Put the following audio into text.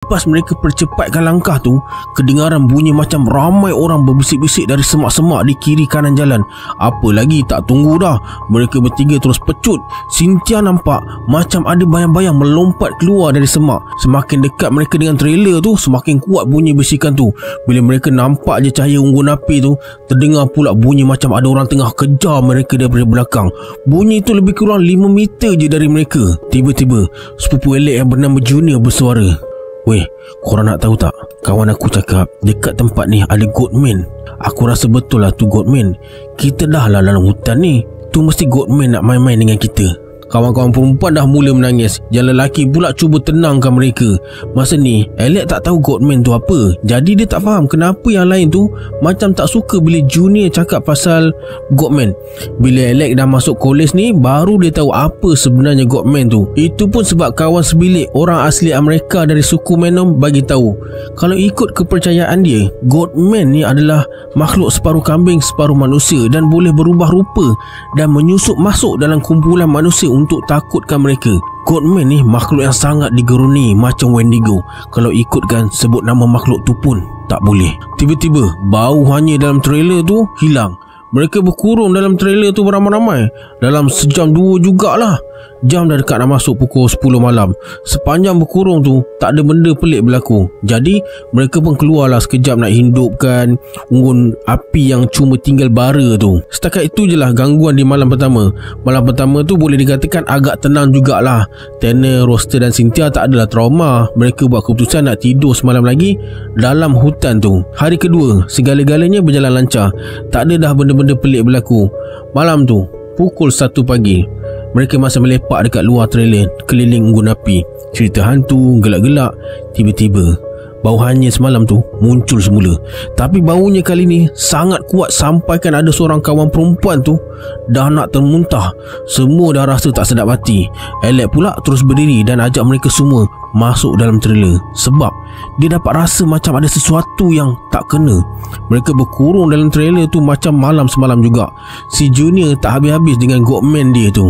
Lepas mereka percepatkan langkah tu, kedengaran bunyi macam ramai orang berbisik-bisik dari semak-semak di kiri kanan jalan. Apa lagi tak tunggu dah, mereka bertiga terus pecut. Cynthia nampak macam ada bayang-bayang melompat keluar dari semak. Semakin dekat mereka dengan trailer tu, semakin kuat bunyi bisikan tu. Bila mereka nampak je cahaya unggun api tu, terdengar pula bunyi macam ada orang tengah kejar mereka daripada belakang. Bunyi tu lebih kurang 5 meter je dari mereka. Tiba-tiba sepupu Alex yang bernama Junior bersuara, "Weh, korang nak tahu tak? Kawan aku cakap dekat tempat ni ada Goatman. Aku rasa betul lah tu Goatman. Kita dah lah dalam hutan ni. Tu mesti Goatman nak main-main dengan kita." Kawan-kawan perempuan dah mula menangis. Yang lelaki pula cuba tenangkan mereka. Masa ni Alex tak tahu Goatman tu apa. Jadi dia tak faham kenapa yang lain tu macam tak suka bila Junior cakap pasal Goatman. Bila Alex dah masuk kolej ni, baru dia tahu apa sebenarnya Goatman tu. Itu pun sebab kawan sebilik orang asli Amerika dari suku Menom bagi tahu, kalau ikut kepercayaan dia, Goatman ni adalah makhluk separuh kambing separuh manusia dan boleh berubah rupa dan menyusup masuk dalam kumpulan manusia untuk takutkan mereka. Goatman ni makhluk yang sangat digeruni macam Wendigo. Kalau ikutkan sebut nama makhluk tu pun tak boleh. Tiba-tiba bau hanyir dalam trailer tu hilang. Mereka berkurung dalam trailer tu beramai-ramai. Dalam sejam dua jugalah. Jam dah dekat nak masuk pukul 10 malam. Sepanjang berkurung tu tak ada benda pelik berlaku. Jadi mereka pun keluarlah sekejap nak hidupkan unggun api yang cuma tinggal bara tu. Setakat itu je lah gangguan di malam pertama. Malam pertama tu boleh dikatakan agak tenang jugalah. Tanner, Roster dan Cynthia tak adalah trauma. Mereka buat keputusan nak tidur semalam lagi dalam hutan tu. Hari kedua segala-galanya berjalan lancar. Tak ada dah benda-benda pelik berlaku. Malam tu pukul 1 pagi, mereka masih melepak dekat luar trailer keliling unggun api. Cerita hantu, gelak-gelak. Tiba-tiba bau hanyir semalam tu muncul semula. Tapi baunya kali ni sangat kuat sampaikan ada seorang kawan perempuan tu dah nak termuntah. Semua dah rasa tak sedap hati. Alex pula terus berdiri dan ajak mereka semua masuk dalam trailer sebab dia dapat rasa macam ada sesuatu yang tak kena. Mereka berkurung dalam trailer tu macam malam semalam juga. Si Junior tak habis-habis dengan Goatman dia tu.